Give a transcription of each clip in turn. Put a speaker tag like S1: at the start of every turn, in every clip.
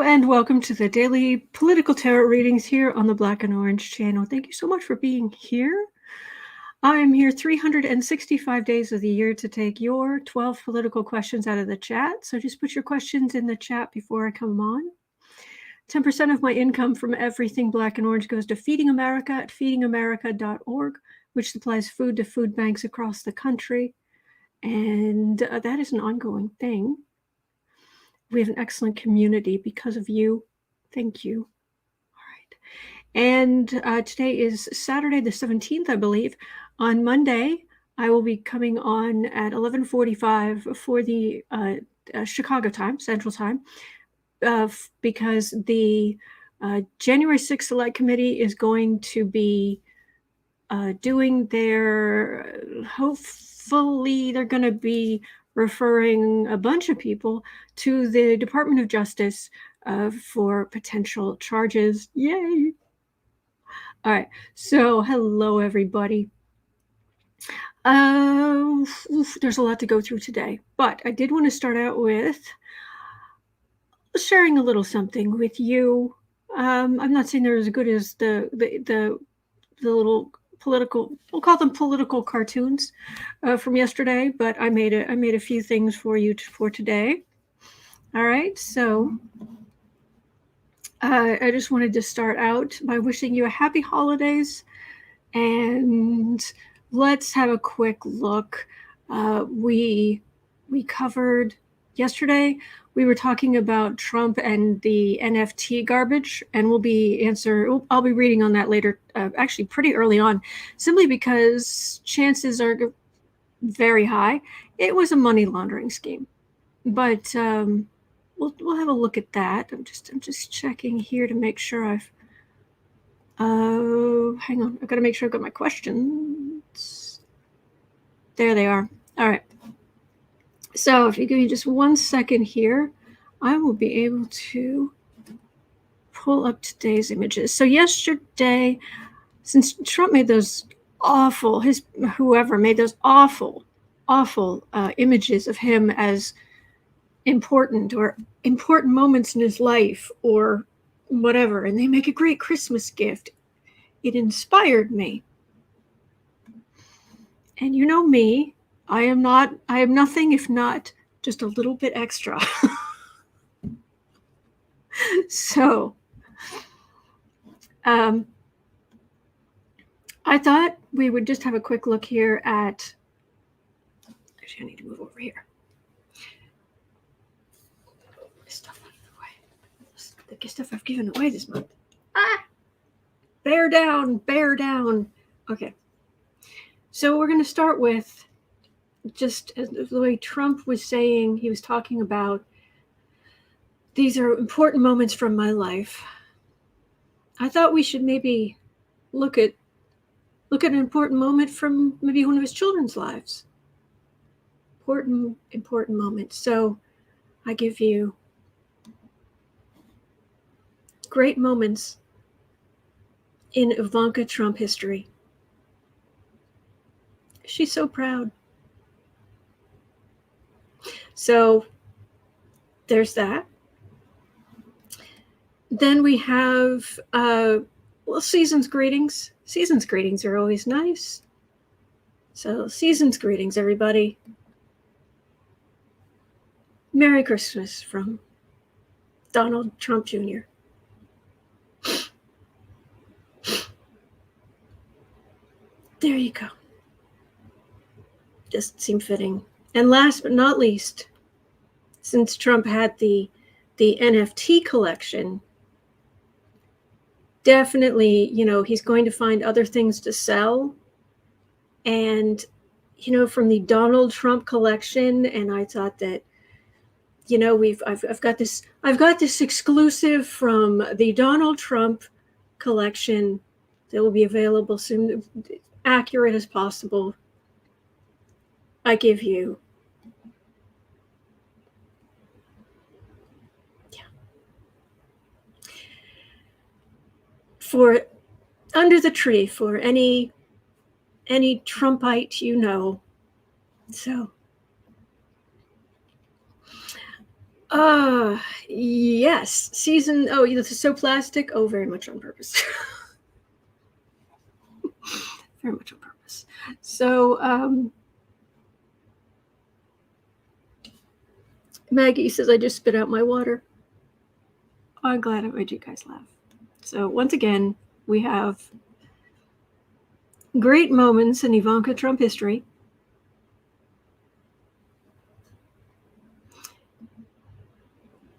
S1: and welcome to the daily political tarot readings here on the Black and Orange channel. Thank you so much for being here. I am here 365 days of the year to take your 12 political questions out of the chat. So just put your questions in the chat before I come on. 10% of my income from everything Black and Orange goes to Feeding America at feedingamerica.org, which supplies food to food banks across the country. And that is an ongoing thing. We have an excellent community because of you. Thank you. All right. And today is Saturday the 17th, I believe. On Monday, I will be coming on at 11:45 for the Chicago time, Central Time, because the January 6th Select Committee is going to be doing their, hopefully they're going to be referring a bunch of people to the Department of Justice for potential charges. Yay! All right, so hello everybody. There's a lot to go through today, but I did want to start out with sharing a little something with you. I'm not saying they're as good as the little political, we'll call them political cartoons from yesterday, but I made a few things for you for today. All right, so I just wanted to start out by wishing you a happy holidays, and let's have a quick look. We covered yesterday. We were talking about Trump and the NFT garbage, and I'll be reading on that later, actually pretty early on, simply because chances are very high it was a money laundering scheme. But we'll have a look at that. I'm just checking here to make sure hang on, I've got to make sure I've got my questions. There they are. All right. So if you give me just 1 second here, I will be able to pull up today's images. So yesterday, since Trump made those awful, whoever made those awful images of him as important moments in his life or whatever, and they make a great Christmas gift, it inspired me. And you know me, I am nothing if not just a little bit extra. So, I thought we would just have a quick look here at, actually I need to move over here. This stuff out of the way. The stuff I've given away this month. Bear down. Okay. So we're going to start with just the way Trump was saying, he was talking about, these are important moments from my life. I thought we should maybe look at an important moment from maybe one of his children's lives. Important moment. So I give you great moments in Ivanka Trump history. She's so proud. So there's that. Then we have season's greetings. Season's greetings are always nice. So season's greetings, everybody. Merry Christmas from Donald Trump Jr. There you go. Just seemed fitting. And last but not least, since Trump had the NFT collection, definitely, he's going to find other things to sell. And, from the Donald Trump collection, and I thought that, I've got this exclusive from the Donald Trump collection that will be available soon, accurate as possible. I give you, for under the tree for any Trumpite, So Yes. Season. Oh, this is so plastic. Oh, very much on purpose. Very much on purpose. So, Maggie says, I just spit out my water. I'm glad I made you guys laugh. So, once again, we have great moments in Ivanka Trump history.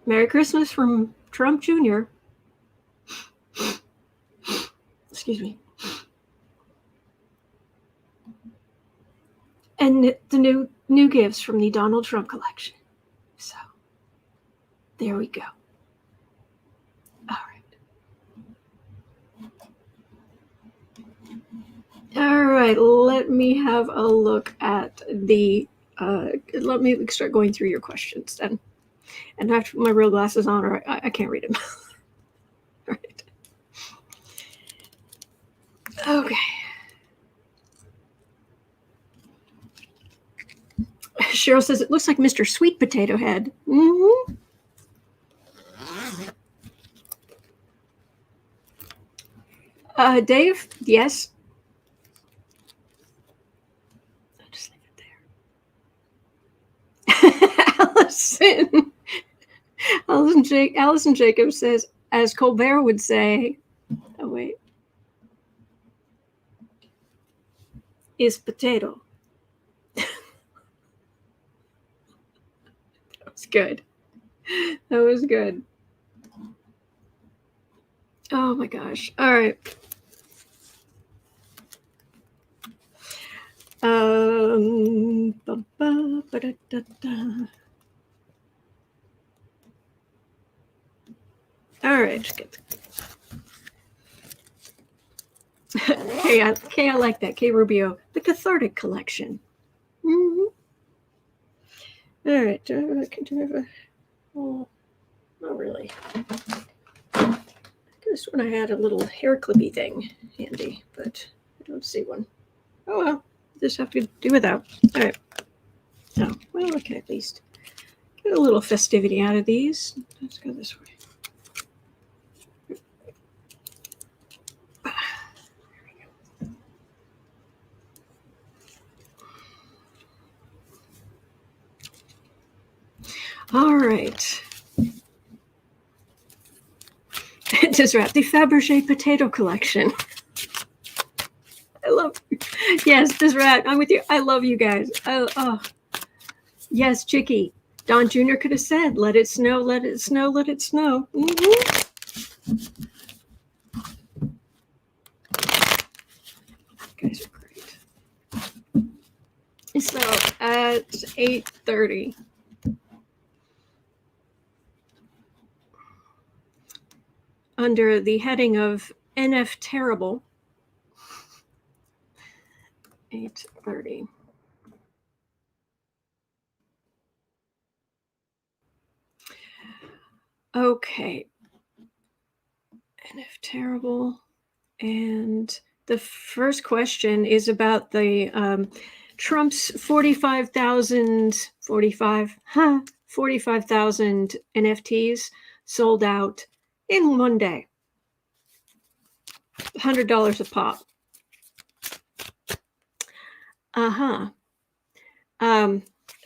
S1: Merry Christmas from Trump Jr. Excuse me. And the new gifts from the Donald Trump collection. So, there we go. All right. All right, let me have a look at the, let me start going through your questions then. And I have to put my real glasses on or I can't read them. All right. Okay. Cheryl says, it looks like Mr. Sweet Potato Head. Mm-hmm. Dave, yes. I'll just leave it there. Allison Jacobs says, as Colbert would say, oh wait, is potato. That was good. That was good. Oh my gosh. All right. All right. Kay, I like that. Kay Rubio, the Cathartic Collection. Mm-hmm. All right. Do I have a? Oh, not really. I guess when I had a little hair clippy thing handy, but I don't see one. Oh well, just have to do without. All right. Oh well, I can at least get a little festivity out of these. Let's go this way. All right. Just wrap the Fabergé potato collection. I love you. Yes, just wrap. I'm with you. I love you guys. Oh. Yes, Chicky. Don Jr. could have said, let it snow, let it snow, let it snow. Mm-hmm. You guys are great. So at 8:30. Under the heading of NF Terrible, 8:30. Okay. NF Terrible. And the first question is about the Trump's 45,000 NFTs sold out in one day. $100 a pop.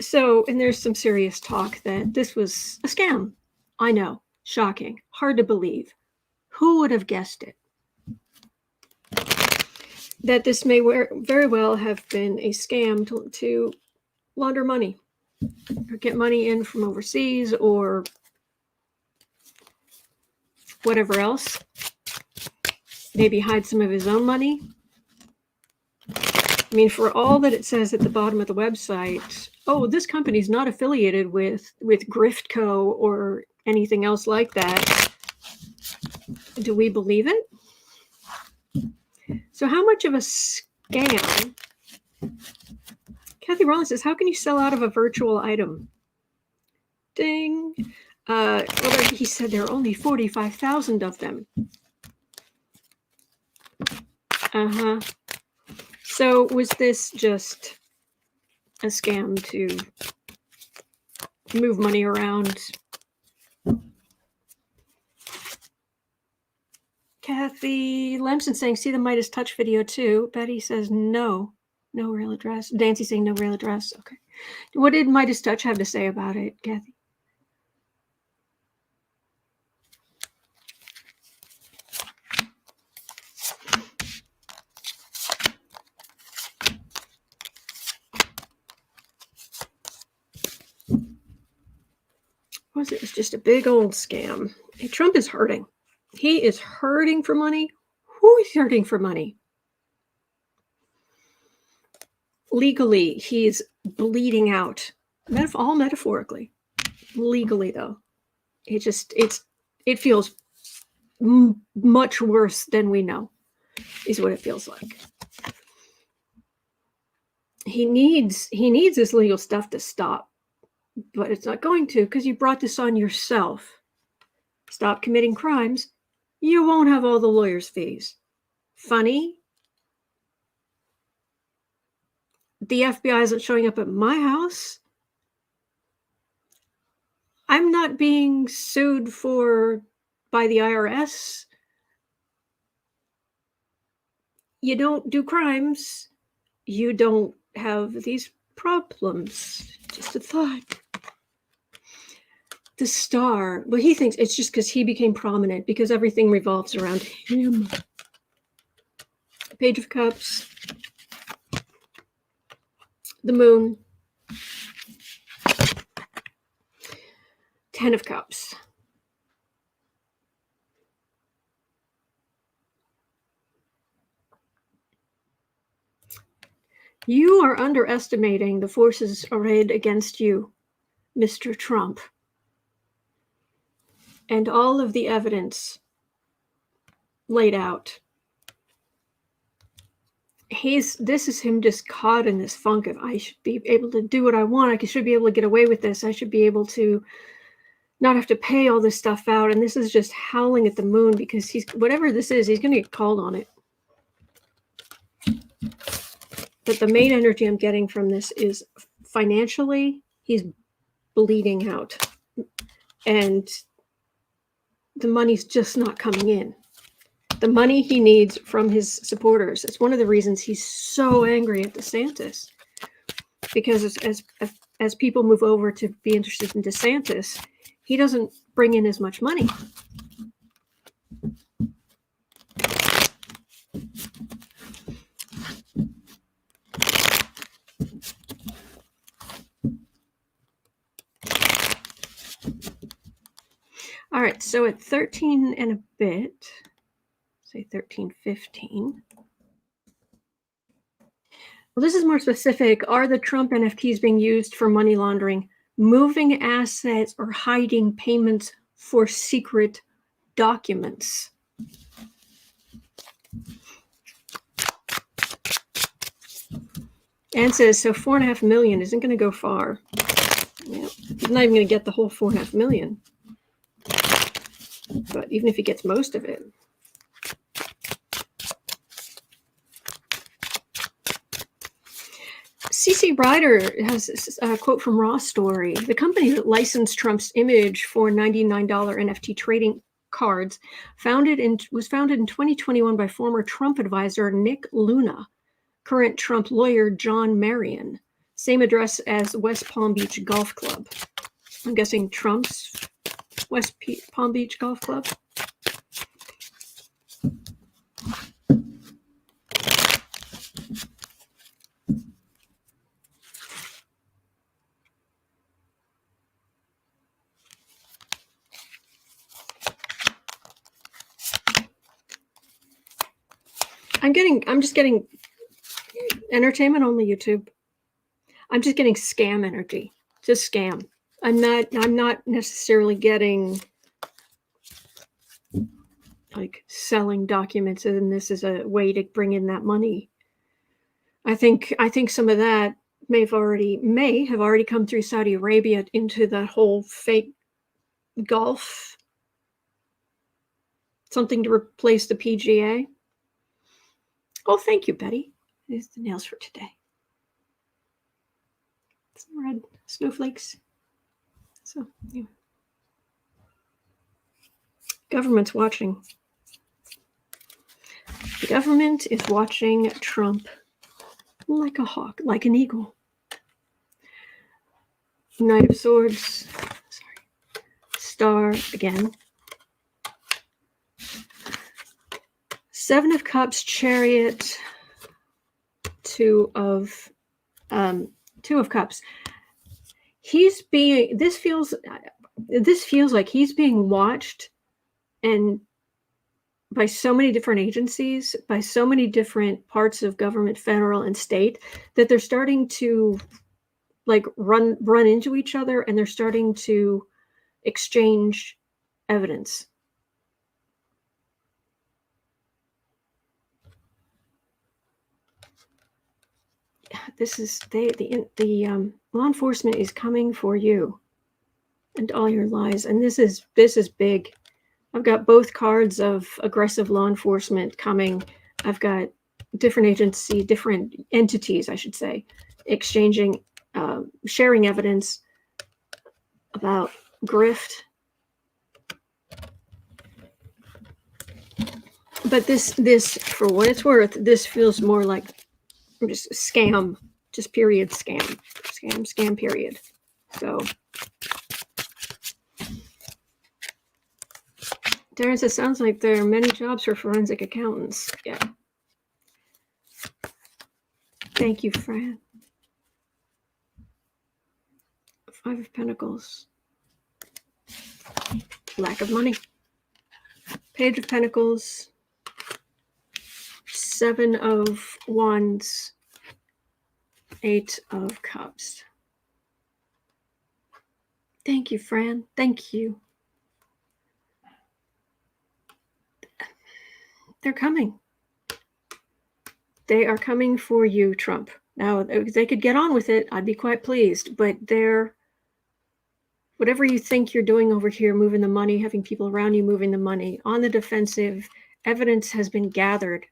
S1: So, and there's some serious talk that this was a scam. I know, shocking, hard to believe. Who would have guessed it? That this may very well have been a scam to launder money or get money in from overseas or whatever else. Maybe hide some of his own money. I mean, for all that it says at the bottom of the website, oh, this company's not affiliated with Griftco or anything else like that. Do we believe it? So how much of a scam? Kathy Rollins says, how can you sell out of a virtual item? Ding. Well, he said there are only 45,000 of them. So was this just a scam to move money around Kathy Lemson saying, see the Midas Touch video too. Betty says, no real address. Nancy saying, no real address. Okay. What did Midas Touch have to say about it, Kathy? It was just a big old scam. Hey, Trump is hurting. He is hurting for money. Who is hurting for money? Legally, he's bleeding out. All metaphorically. Legally, though, it feels much worse than we know, is what it feels like. He needs this legal stuff to stop, but it's not going to, because you brought this on yourself. Stop committing crimes. You won't have all the lawyers' fees. Funny? The FBI isn't showing up at my house. I'm not being sued by the IRS. You don't do crimes. You don't have these problems. Just a thought. The star, well, he thinks it's just because he became prominent, because everything revolves around him. Page of Cups. The Moon. 10 of Cups. You are underestimating the forces arrayed against you, Mr. Trump. And all of the evidence laid out. This is him just caught in this funk of, I should be able to do what I want. I should be able to get away with this. I should be able to not have to pay all this stuff out. And this is just howling at the moon, because whatever this is, he's going to get called on it. But the main energy I'm getting from this is financially, he's bleeding out. And the money's just not coming in. The money he needs from his supporters. It's one of the reasons he's so angry at DeSantis. Because as people move over to be interested in DeSantis, he doesn't bring in as much money. All right, so at 13 and a bit, say 13.15. Well, this is more specific. Are the Trump NFTs being used for money laundering, moving assets, or hiding payments for secret documents? Ann says, so $4.5 million isn't going to go far. Yeah, he's not even going to get the whole $4.5 million. But even if he gets most of it. CC Ryder has a quote from Raw Story. The company that licensed Trump's image for $99 NFT trading cards was founded in 2021 by former Trump advisor Nick Luna, current Trump lawyer John Marion. Same address as West Palm Beach Golf Club. I'm guessing Trump's West Palm Beach Golf Club. I'm just getting entertainment only YouTube. I'm just getting scam energy. Just scam. I'm not necessarily getting like selling documents and this is a way to bring in that money. I think some of that may have already come through Saudi Arabia into that whole fake golf. Something to replace the PGA. Oh, thank you, Betty. There's the nails for today. Some red snowflakes. So, yeah. Government's watching. The government is watching Trump like a hawk, like an eagle. Knight of Swords, Star again. Seven of Cups, Chariot, Two of Cups. This feels like he's being watched, and by so many different agencies, by so many different parts of government, federal and state, that they're starting to like run into each other, and they're starting to exchange evidence. This is the law enforcement is coming for you and all your lies, and this is big. I've got both cards of aggressive law enforcement coming. I've got different entities, I should say, exchanging, sharing evidence about grift. But this, for what it's worth, this feels more like just scam, just period scam period. So Terrence, it sounds like there are many jobs for forensic accountants. Yeah. Thank you, Fran. Five of Pentacles. Lack of money. Page of Pentacles. Seven of Wands. Eight of Cups. Thank you, Fran. Thank you. They're coming. They are coming for you, Trump. Now, if they could get on with it, I'd be quite pleased. But whatever you think you're doing over here, moving the money, having people around you moving the money, on the defensive, evidence has been gathered.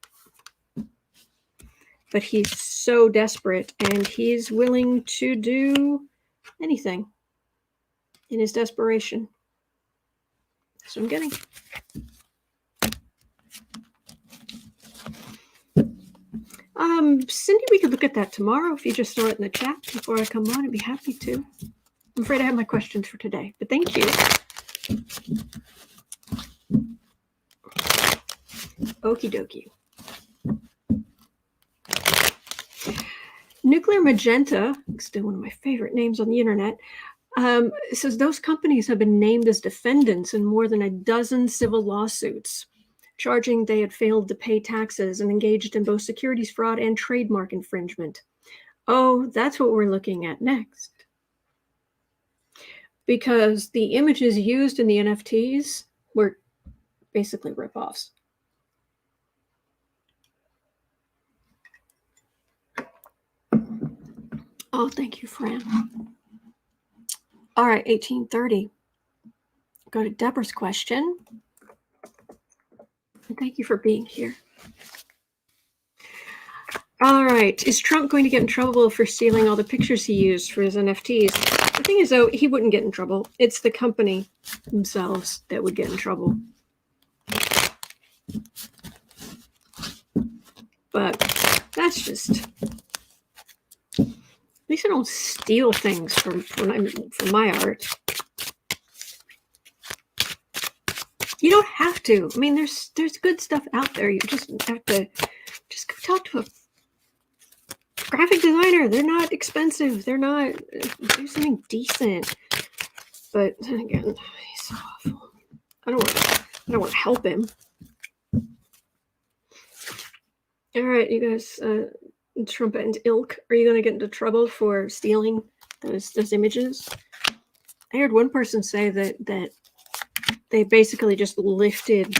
S1: But he's so desperate, and he's willing to do anything in his desperation. That's what I'm getting. Cindy, we could look at that tomorrow if you just throw it in the chat before I come on. I'd be happy to. I'm afraid I have my questions for today, but thank you. Okie dokie. Nuclear Magenta, still one of my favorite names on the internet, says those companies have been named as defendants in more than a dozen civil lawsuits, charging they had failed to pay taxes and engaged in both securities fraud and trademark infringement. Oh, that's what we're looking at next. Because the images used in the NFTs were basically ripoffs. Oh, thank you, Fran. All right, 1830. Go to Deborah's question. And thank you for being here. All right. Is Trump going to get in trouble for stealing all the pictures he used for his NFTs? The thing is, though, he wouldn't get in trouble. It's the company themselves that would get in trouble. But that's just... At least I don't steal things from my art. You don't have to. I mean, there's good stuff out there. You just have to just go talk to a graphic designer. They're not expensive. They're not. Do something decent. But then again, he's so awful. I don't want to help him. All right, you guys. Trump and ilk, are you going to get into trouble for stealing those images? I heard one person say that they basically just lifted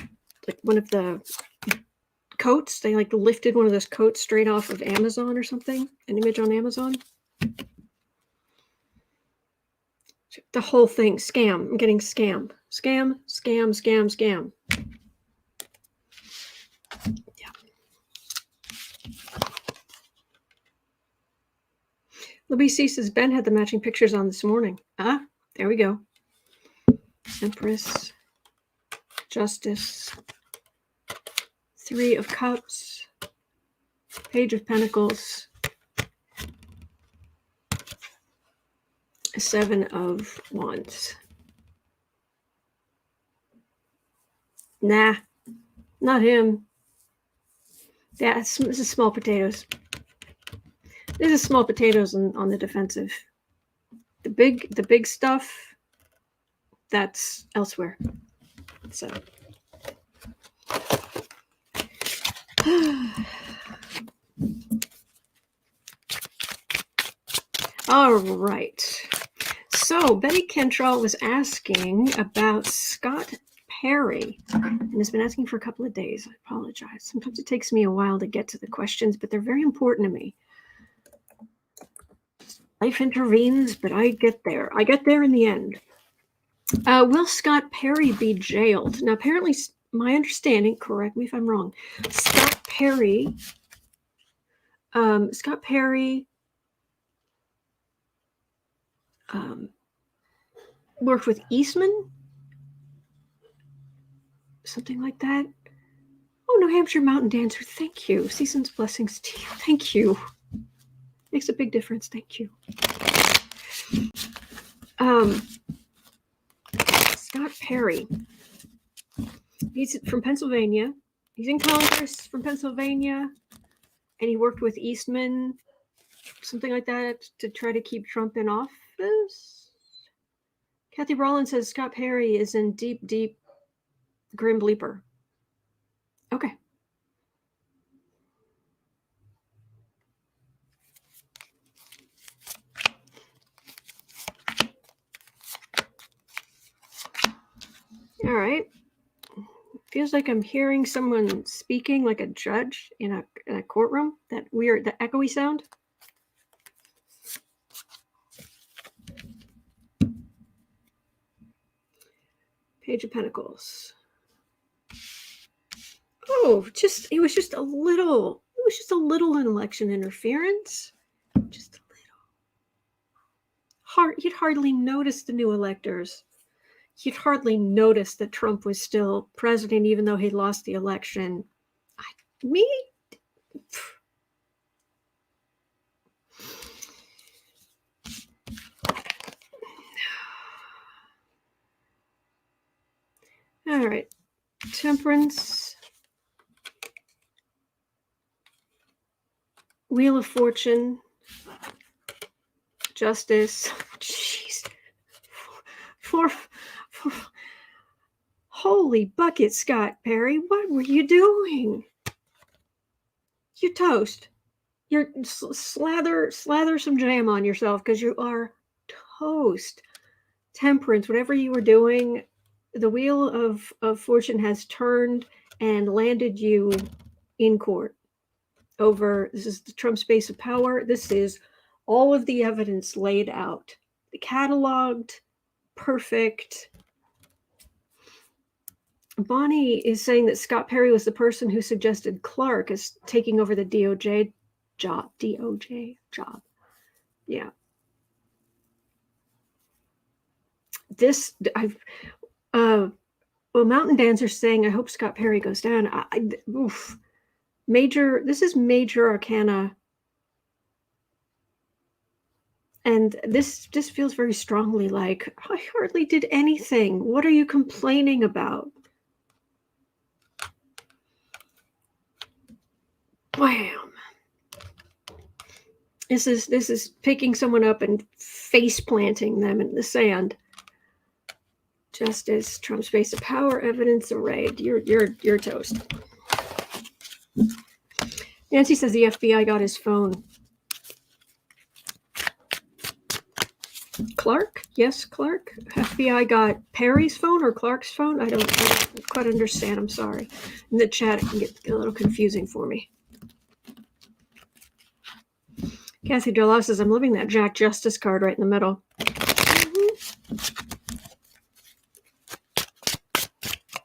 S1: like one of the coats. They like lifted one of those coats straight off of Amazon or something, an image on Amazon. The whole thing, scam. I'm getting scam. Scam. Libby C says Ben had the matching pictures on this morning. Ah, there we go. Empress, Justice, Three of Cups, Page of Pentacles, Seven of Wands. Nah, not him. This is small potatoes. This is small potatoes on the defensive. The big stuff, that's elsewhere. So. All right. So Betty Cantrell was asking about Scott Perry and has been asking for a couple of days. I apologize. Sometimes it takes me a while to get to the questions, but they're very important to me. Life intervenes, but I get there. I get there in the end. Will Scott Perry be jailed? Now, apparently, my understanding, correct me if I'm wrong, Scott Perry worked with Eastman, something like that. Oh, New Hampshire Mountain Dancer, thank you. Season's blessings to you, thank you. Makes a big difference, thank you. Scott Perry, he's from Pennsylvania. He's in Congress from Pennsylvania, and he worked with Eastman, something like that, to try to keep Trump in office. Kathy Rollins says Scott Perry is in deep, deep Grim Bleeper. Okay. All right. Feels like I'm hearing someone speaking like a judge in a courtroom. That weird, the echoey sound. Page of Pentacles. Oh, it was just a little in election interference. Just a little. You'd hardly notice the new electors. You'd hardly notice that Trump was still president, even though he lost the election. All right. Temperance. Wheel of Fortune. Justice. Jeez. Holy bucket, Scott Perry. What were you doing? You're toast. You're slather some jam on yourself because you are toast. Temperance, whatever you were doing, the wheel of fortune has turned and landed you in court over, this is the Trump space of power. This is all of the evidence laid out, cataloged, perfect. Bonnie is saying that Scott Perry was the person who suggested Clark as taking over the DOJ job. Yeah. Mountain Dancer's saying, I hope Scott Perry goes down. This is major arcana. And this just feels very strongly like, I hardly did anything. What are you complaining about? Wham. This is picking someone up and face planting them in the sand. Justice, Trump space of power, evidence arrayed. You're toast. Nancy says the FBI got his phone. Clark? Yes, Clark. FBI got Perry's phone or Clark's phone? I don't quite understand. I'm sorry. In the chat, it can get a little confusing for me. Kathy Derlau says, I'm living that Jack Justice card right in the middle.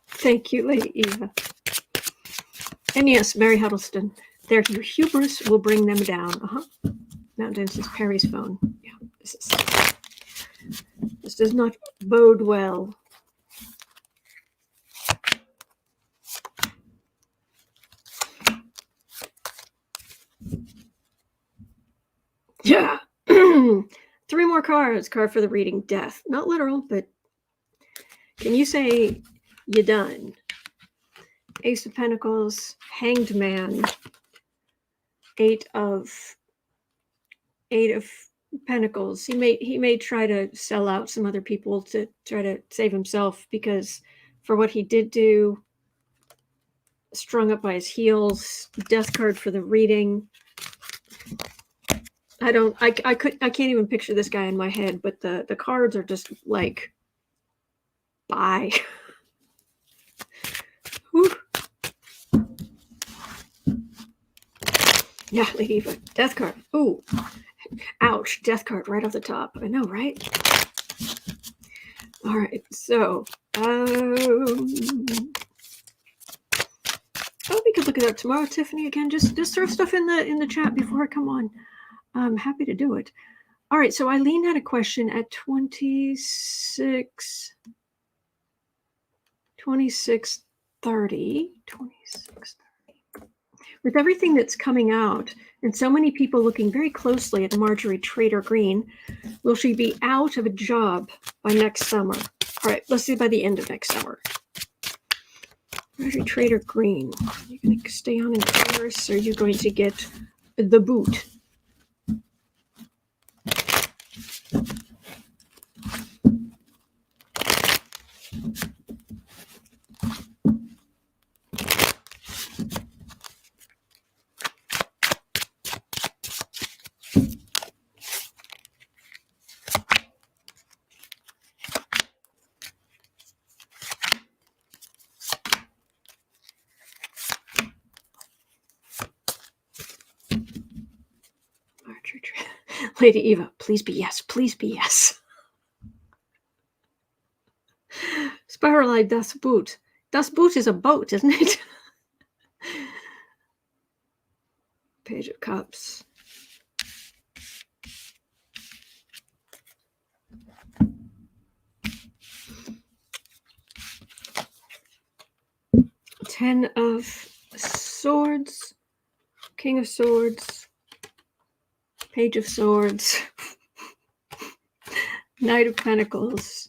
S1: Thank you, Lady Eva. And yes, Mary Huddleston. Their hubris will bring them down. Mountain Dancer's Perry's phone. Yeah, this does not bode well. Yeah. 3 more cards. Card for the reading. Death. Not literal, but can you say you done? Ace of Pentacles. Hanged Man. Eight of Pentacles. He may try to sell out some other people to try to save himself, because for what he did do, strung up by his heels. Death card for the reading. I can't even picture this guy in my head, but the cards are just like, bye. Yeah, Lady Eva. Death card. Ooh. Ouch. Death card right off the top. I know, right? All right. So, we could look it up tomorrow, Tiffany. Again, just throw stuff in the chat before I come on. I'm happy to do it. All right. So Eileen had a question at 26:30. With everything that's coming out and so many people looking very closely at Marjorie Trader Green, will she be out of a job by next summer? All right, let's see, by the end of next summer. Marjorie Trader Green, are you going to stay on in Congress, or are you going to get the boot? Lady Eva, please be yes. Please be yes. Spiralite Das Boot. Das Boot is a boat, isn't it? Page of Cups. Ten of Swords. King of Swords. Page of Swords. Knight of Pentacles.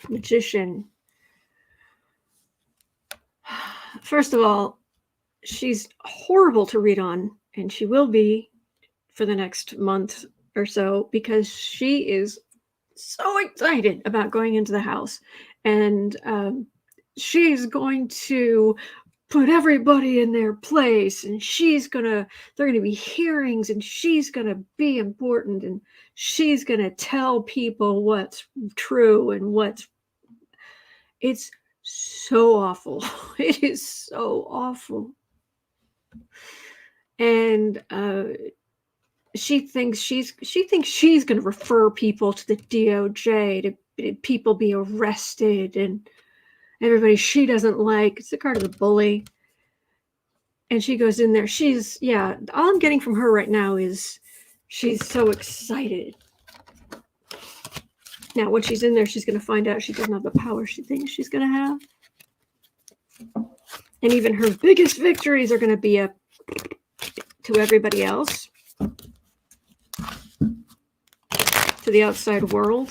S1: Magician. First of all, she's horrible to read on, and she will be for the next month or so, because she is so excited about going into the House, and she's going to put everybody in their place, and they're going to be hearings, and she's going to be important, and she's going to tell people what's true and it's so awful. It is so awful. And she thinks she's going to refer people to the DOJ, to people be arrested, and everybody she doesn't like. It's the card of the bully. And she goes in there. All I'm getting from her right now is she's so excited. Now, when she's in there, she's going to find out she doesn't have the power she thinks she's going to have. And even her biggest victories are going to be up to everybody else, to the outside world.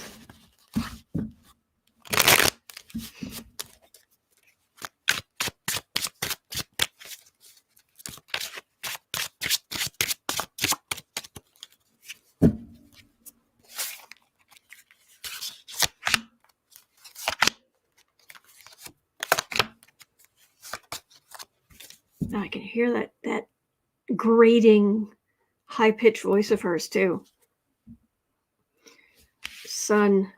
S1: I can hear that grating, high-pitched voice of hers too. Sun.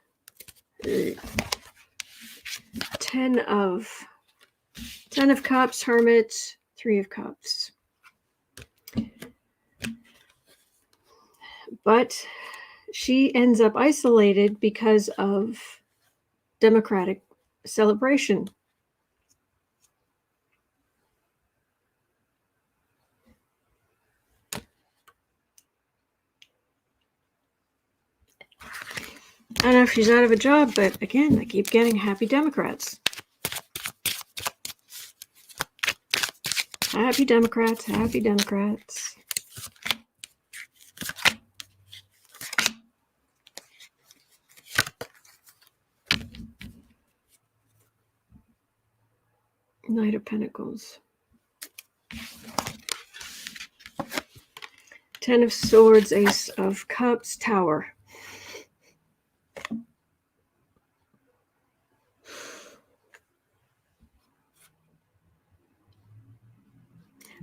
S1: 10 of Cups, Hermit, 3 of Cups. But she ends up isolated because of Democratic celebration. I don't know if she's out of a job, but again, I keep getting happy Democrats. Happy Democrats, happy Democrats. Knight of Pentacles. 10 of Swords, Ace of Cups, Tower.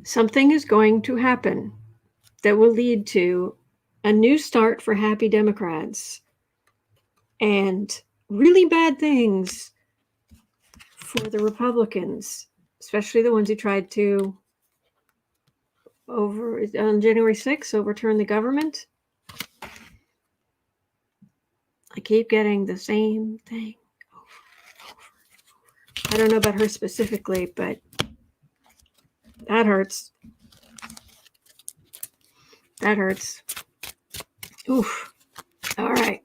S1: Something is going to happen that will lead to a new start for happy Democrats and really bad things for the Republicans, especially the ones who tried to on January 6th overturn the government. I keep getting the same thing over. I don't know about her specifically, but that hurts. That hurts. Oof. All right.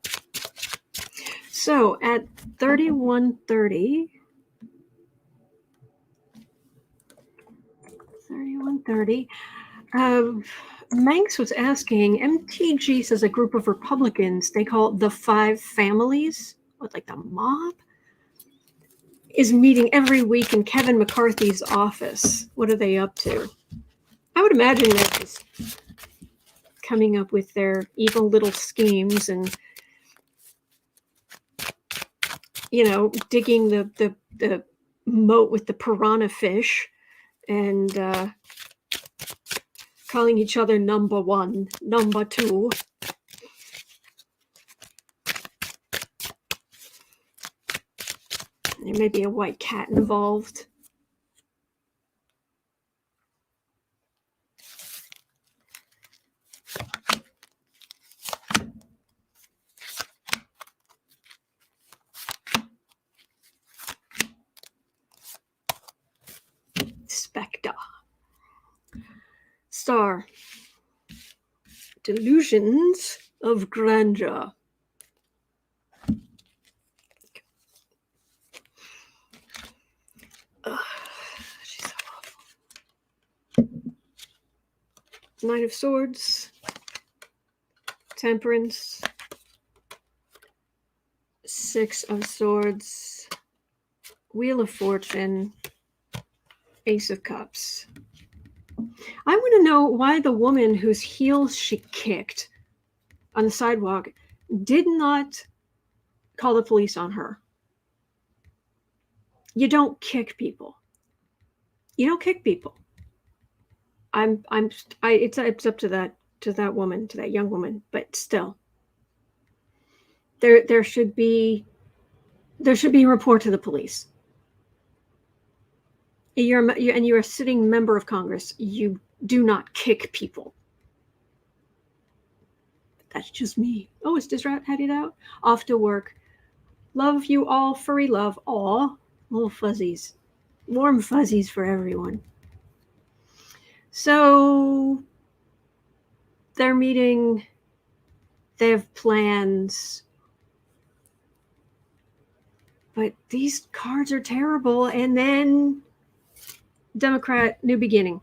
S1: So at 31:30, Manx was asking, MTG says a group of Republicans, they call it the Five Families, like the mob, is meeting every week in Kevin McCarthy's office. What are they up to? I would imagine they're just coming up with their evil little schemes and, digging the moat with the piranha fish and calling each other number one, number two. There may be a white cat involved. Spectre. Star. Delusions of grandeur. She's so awful. Knight of Swords. Temperance. Six of Swords. Wheel of Fortune. Ace of Cups. I want to know why the woman whose heels she kicked on the sidewalk did not call the police on her. You don't kick people. You don't kick people. It's up to that woman, to that young woman, but still, there should be a report to the police. You're a sitting member of Congress. You do not kick people. That's just me. Oh, is this rat headed out? Off to work. Love you all, furry love. Aw, little fuzzies. Warm fuzzies for everyone. So they're meeting. They have plans. But these cards are terrible. And then Democrat, new beginning.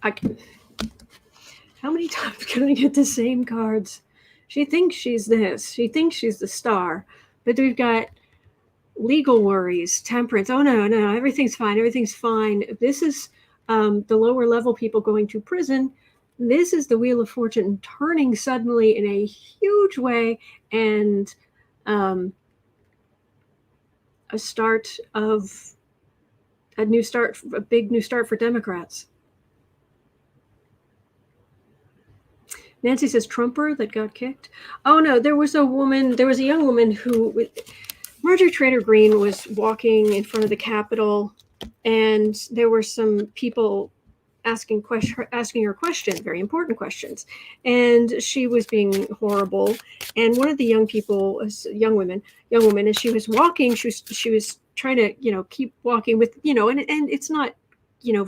S1: How many times can I get the same cards? She thinks she's this. She thinks she's the star. But we've got legal worries, temperance. Oh, no, everything's fine. Everything's fine. This is the lower level people going to prison. This is the Wheel of Fortune turning suddenly in a huge way and a big new start for Democrats. Nancy says Trumper that got kicked. Oh no, there was a young woman who, Marjorie Taylor Greene was walking in front of the Capitol, and there were some people asking her questions, very important questions, and she was being horrible. And one of the young people, young woman, as she was walking, she was trying to keep walking with and it's not.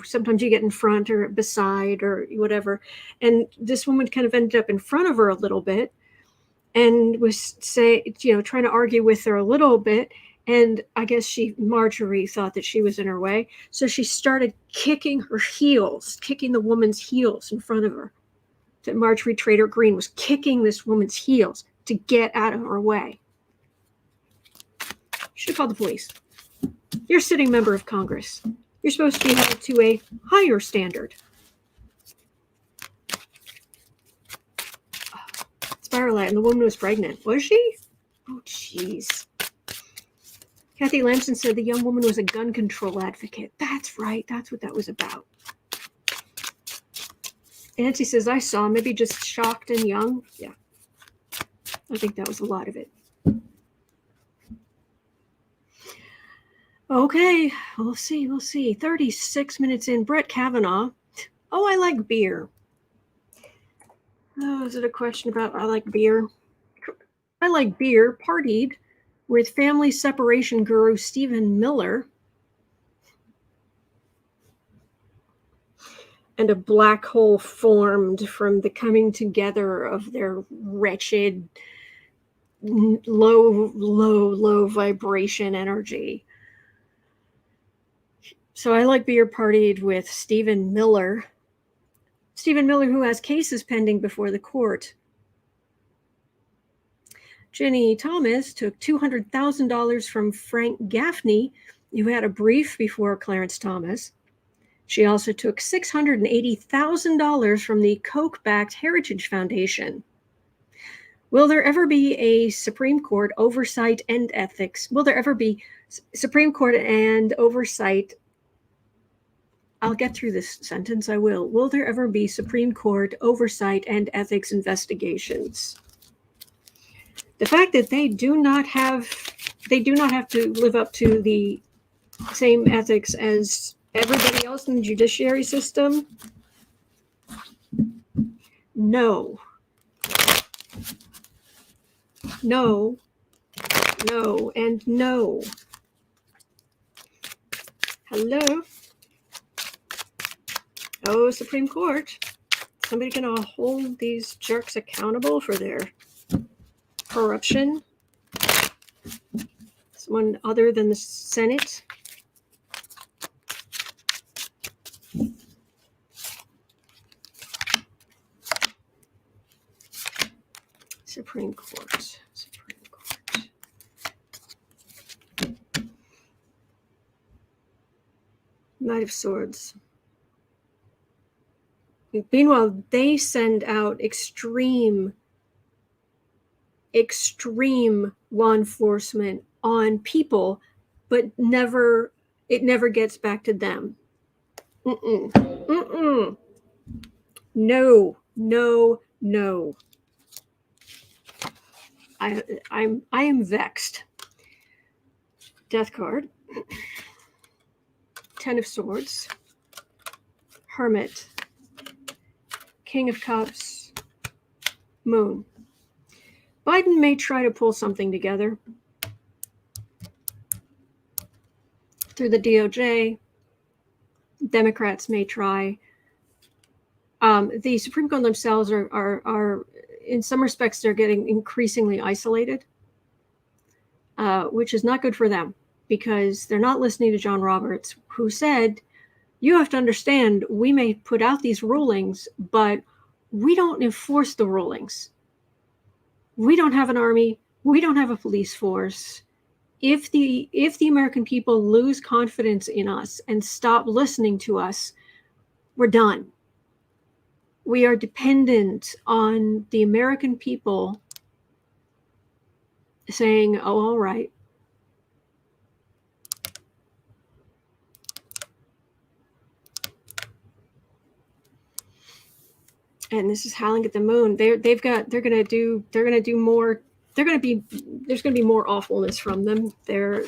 S1: Sometimes you get in front or beside or whatever. And this woman kind of ended up in front of her a little bit and was trying to argue with her a little bit. And I guess Marjorie thought that she was in her way. So she started kicking the woman's heels in front of her. That Marjorie Taylor Greene was kicking this woman's heels to get out of her way. should call the police. You're a sitting member of Congress. You're supposed to be held to a higher standard. Spiralite, and the woman was pregnant. Was she? Oh, jeez. Kathy Lamson said the young woman was a gun control advocate. That's right. That's what that was about. Nancy says, I saw, maybe just shocked and young. Yeah. I think that was a lot of it. Okay, we'll see. We'll see. 36 minutes in. Brett Kavanaugh. Oh, I like beer. Oh, is it a question about I like beer? I like beer. Partied with family separation guru Stephen Miller. And a black hole formed from the coming together of their wretched, low vibration energy. So I like beer. Partied with Stephen Miller. Stephen Miller, who has cases pending before the court. Ginni Thomas took $200,000 from Frank Gaffney, who had a brief before Clarence Thomas. She also took $680,000 from the Koch-backed Heritage Foundation. Will there ever be a Supreme Court oversight and ethics? Will there ever be Supreme Court and oversight? I'll get through this sentence. I will. Will there ever be Supreme Court oversight and ethics investigations? The fact that they do not have to live up to the same ethics as everybody else in the judiciary system? No. No. No. And no. Hello? Oh, Supreme Court. Somebody gonna hold these jerks accountable for their corruption? Someone other than the Senate? Supreme Court. Knight of Swords. Meanwhile, they send out extreme law enforcement on people, but it never gets back to them. No. I am vexed. Death card. 10 of Swords. Hermit. King of Cups. Moon. Biden may try to pull something together through the DOJ. Democrats may try. The Supreme Court themselves are in some respects, they're getting increasingly isolated, which is not good for them because they're not listening to John Roberts, who said, you have to understand, we may put out these rulings, but we don't enforce the rulings. We don't have an army. We don't have a police force. If the American people lose confidence in us and stop listening to us, we're done. We are dependent on the American people saying, oh, all right. And this is howling at the moon. There's going to be more awfulness from them. They're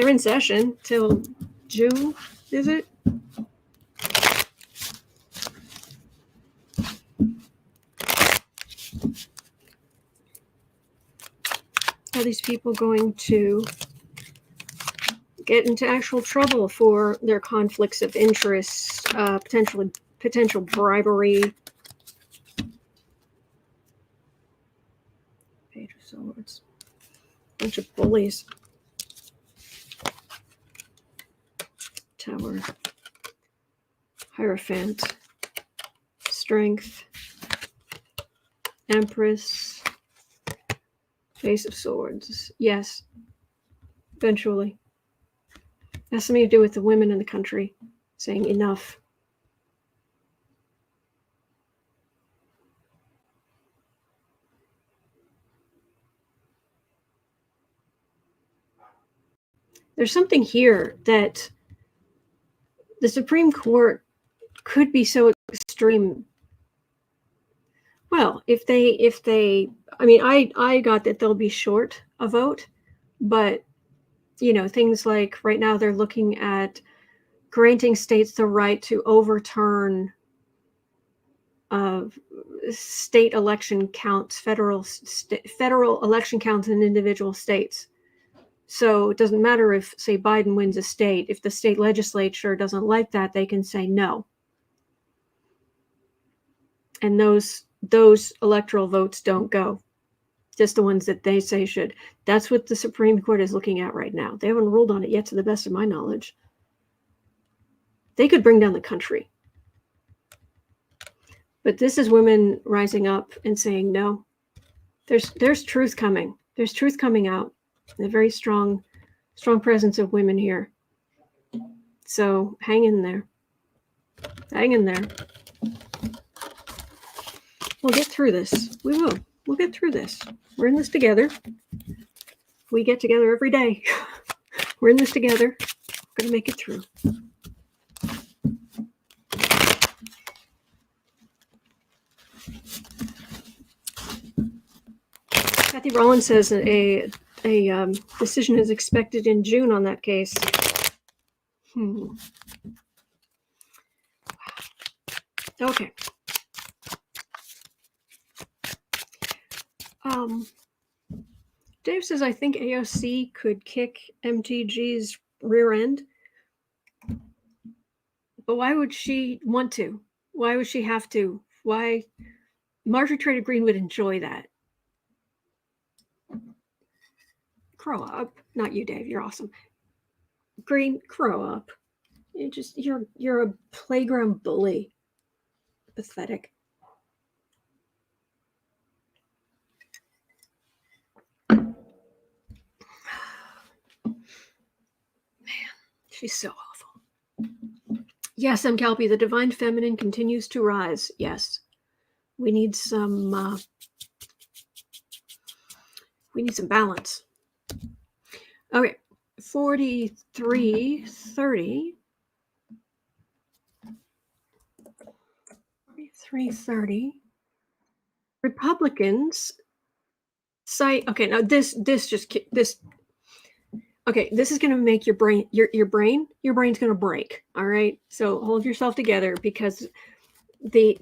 S1: in session till June, is it? Are these people going to get into actual trouble for their conflicts of interest, potential bribery? Page of Swords. Bunch of bullies. Tower. Hierophant. Strength. Empress, Face of Swords. Yes, eventually. Has something to do with the women in the country saying enough. There's something here that the Supreme Court could be so extreme. Well, if they, I mean, I got that they'll be short a vote, but things like right now they're looking at granting states the right to overturn state election counts, federal election counts in individual states. So it doesn't matter if, say, Biden wins a state. If the state legislature doesn't like that, they can say no. And those electoral votes don't go. Just the ones that they say should. That's what the Supreme Court is looking at right now. They haven't ruled on it yet, to the best of my knowledge. They could bring down the country. But this is women rising up and saying no. There's truth coming. There's truth coming out. A very strong presence of women here. So hang in there. Hang in there. We'll get through this. We will. We'll get through this. We're in this together. We get together every day. We're in this together. We're going to make it through. Kathy Rollins says a decision is expected in June on that case. Okay. Dave says, I think AOC could kick MTG's rear end. But why would she want to? Why would she have to? Why? Marjorie Taylor Greene would enjoy that. Grow up. Not you, Dave. You're awesome. Greene, grow up. You're a playground bully. Pathetic. Man, she's so awful. Yes, M. Calpe, the divine feminine continues to rise. Yes. We need some balance. Okay, 4330. 4330. Republicans cite. Okay, now this. Okay, this is going to make your brain's going to break. All right, so hold yourself together, because the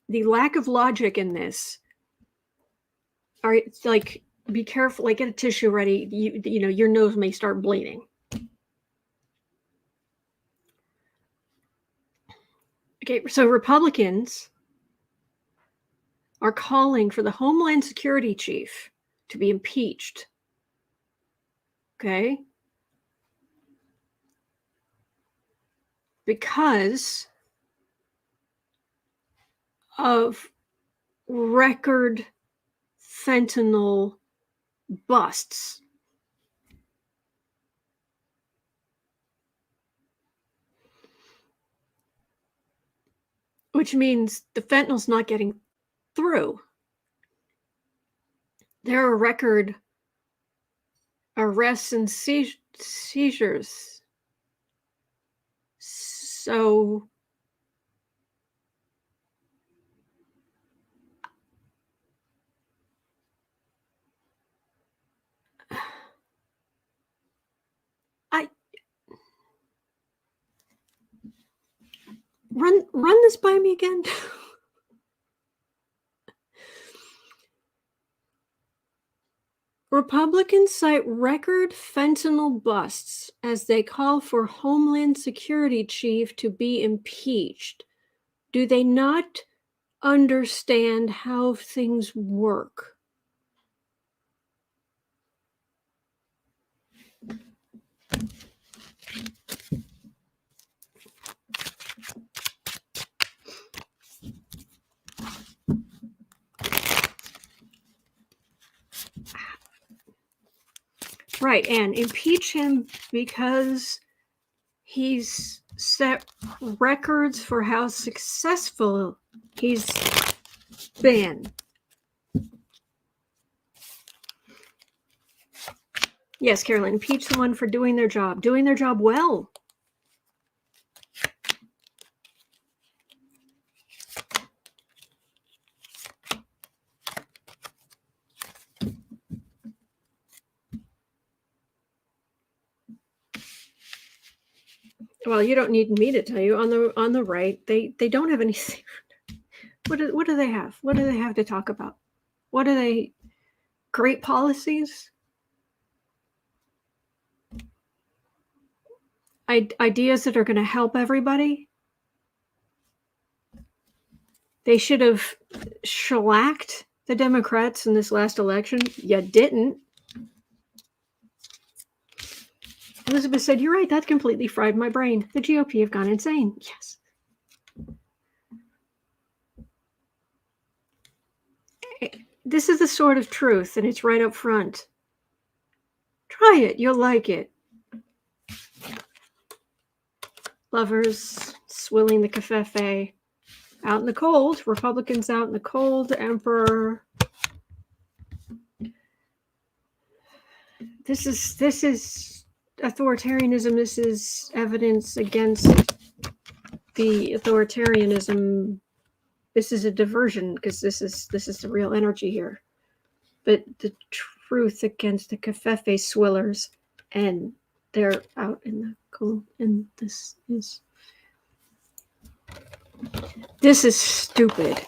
S1: lack of logic in this. All right, it's like, be careful. Like, get a tissue ready. You know your nose may start bleeding. Okay, so Republicans are calling for the Homeland Security chief to be impeached. Okay? Because of record fentanyl busts. Which means the fentanyl's not getting through. There are record arrests and seizures. So run this by me again. Republicans cite record fentanyl busts as they call for Homeland Security chief to be impeached. Do they not understand how things work? Right, and impeach him because he's set records for how successful he's been. Yes, Carolyn, impeach someone for doing their job well. Well, you don't need me to tell you. On the right, they don't have anything. What do they have? What do they have to talk about? What are they? Great policies? Ideas that are going to help everybody? They should have shellacked the Democrats in this last election. You didn't. Elizabeth said, "You're right. That completely fried my brain. The GOP have gone insane." Yes. This is the sort of truth, and it's right up front. Try it. You'll like it. Lovers swilling the covfefe. Out in the cold. Republicans out in the cold. Emperor. This is authoritarianism. This is evidence against the authoritarianism. This is a diversion because this is the real energy here. But the truth against the covfefe swillers, and they're out in the cold, and this is stupid.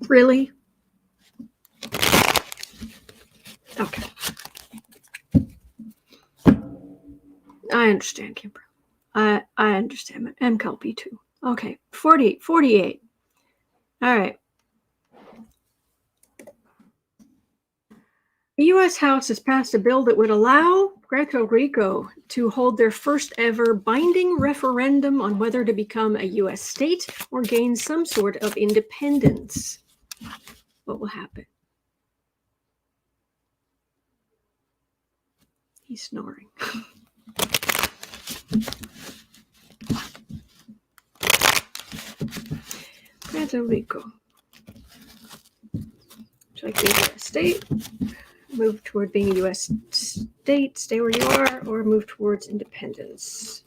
S1: Really? Okay. I understand, Kimber. I understand. MCLP too. Okay. 48. All right. The U.S. House has passed a bill that would allow Puerto Rico to hold their first ever binding referendum on whether to become a U.S. state or gain some sort of independence. What will happen? He's snoring. Puerto Rico. Would you like to be a U.S. state? Move toward being a U.S. state, stay where you are, or move towards independence.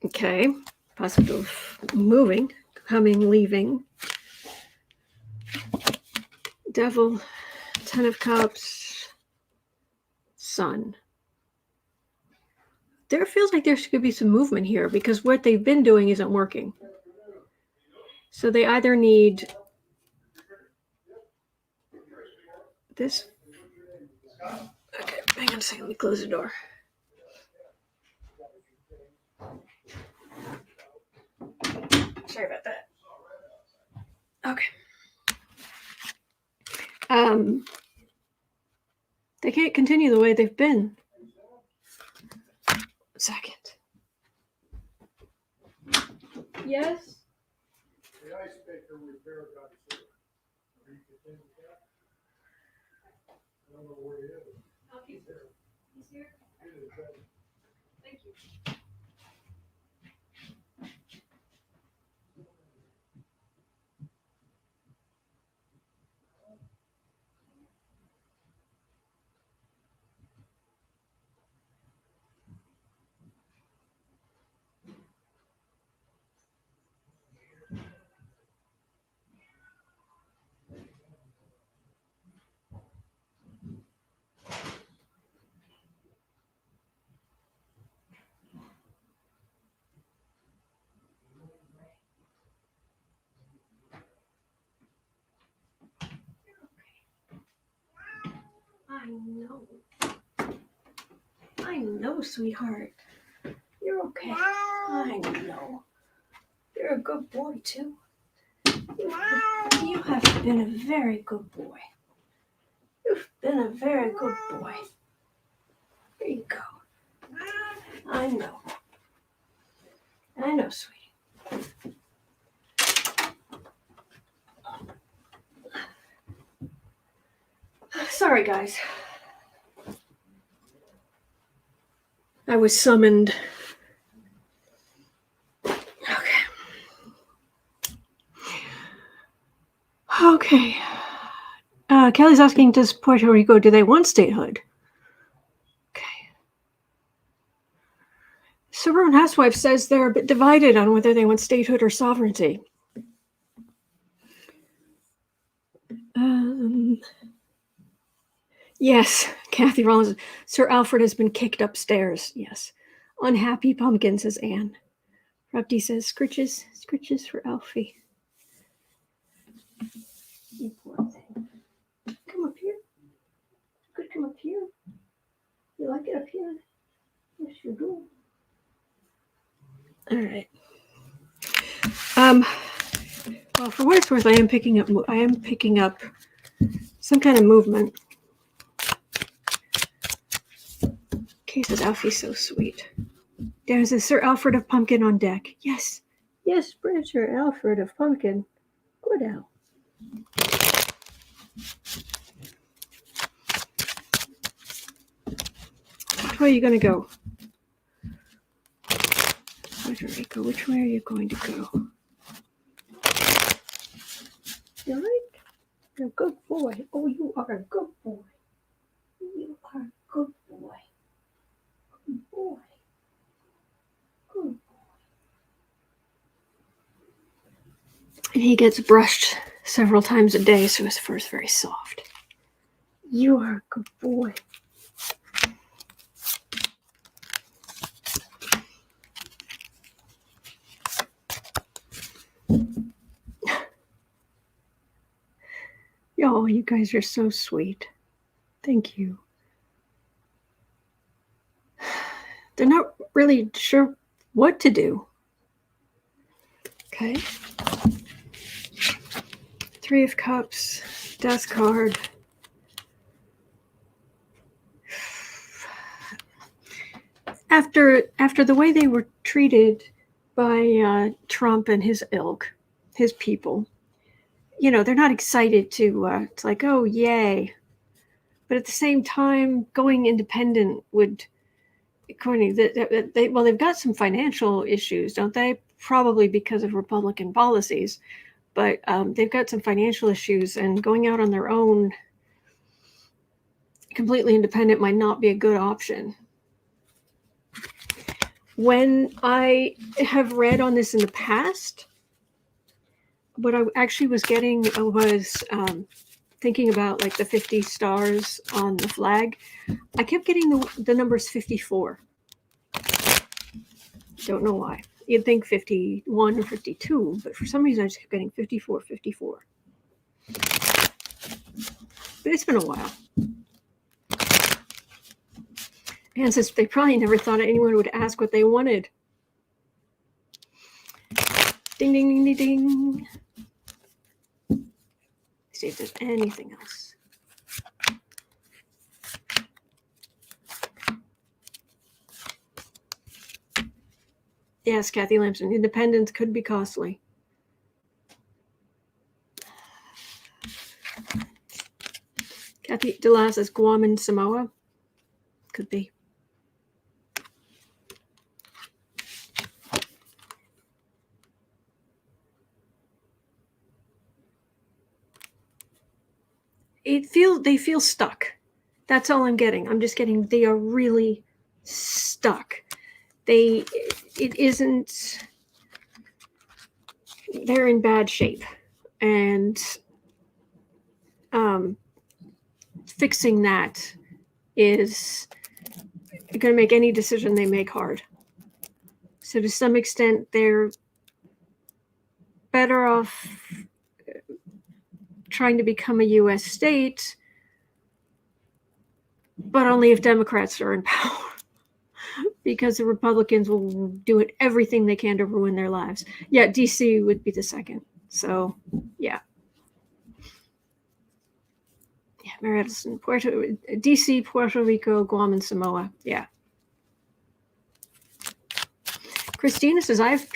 S1: Okay, possible of moving, coming, leaving. Devil, 10 of Cups, Sun. There feels like there could be some movement here because what they've been doing isn't working. So they either need this. Okay, hang on a second. Let me close the door. Sorry about that. Okay. They can't continue the way they've been. Second. Yes?
S2: The ice maker repair got sick. Are you continuing with that? I don't know where he is.
S1: Oh, he's here. He's here?
S2: He is dead.
S1: Thank you. I know, sweetheart. You're okay. I know. You're a good boy, too. You have been a very good boy. You've been a very good boy. There you go. I know. I know, sweetie. Sorry, guys. I was summoned. Okay. Kelly's asking, does Puerto Rico, do they want statehood? Okay. Suburban Housewife says they're a bit divided on whether they want statehood or sovereignty. Yes, Kathy Rollins. Sir Alfred has been kicked upstairs. Yes. Unhappy pumpkin, says Anne. Rapti says, scritches for Alfie. You poor thing. Come up here. You could come up here. You like it up here? Yes, you do. All right. Well, for what it's worth, I am picking up some kind of movement. Cases Alfie's so sweet. There's a Sir Alfred of Pumpkin on deck. Yes, Sir Alfred of Pumpkin. Good Al. Which way are you going to go? Puerto Rico, which way are you going to go? You all right? You're a good boy. Oh, you are a good boy. You are a good boy. Good boy. Good boy. And he gets brushed several times a day, so his fur is very soft. You are a good boy. Oh, you guys are so sweet. Thank you. They're not really sure what to do. Okay. 3 of Cups, Death card. After the way they were treated by Trump and his ilk, his people, they're not excited to, it's like, oh, yay. But at the same time, going independent would, according to they've got some financial issues, don't they? Probably because of Republican policies, but they've got some financial issues, and going out on their own, completely independent, might not be a good option. When I have read on this in the past, what I actually was getting was thinking about like the 50 stars on the flag. I kept getting the numbers 54. Don't know why. You'd think 51 or 52, but for some reason I just kept getting 54, 54. But it's been a while. And since they probably never thought anyone would ask what they wanted. Ding, ding, ding, ding, ding. See if there's anything else. Yes, Kathy Lamson, independence could be costly. Kathy DeLaz says Guam and Samoa. Could be. They feel stuck. That's all I'm getting. I'm just getting they are really stuck. They're in bad shape, and fixing that is going to make any decision they make hard. So to some extent, they're better off trying to become a U.S. state, but only if Democrats are in power, because the Republicans will do everything they can to ruin their lives. Yeah, DC would be the second. So, yeah. Yeah, Madison, DC, Puerto Rico, Guam, and Samoa. Yeah. Christina says, I have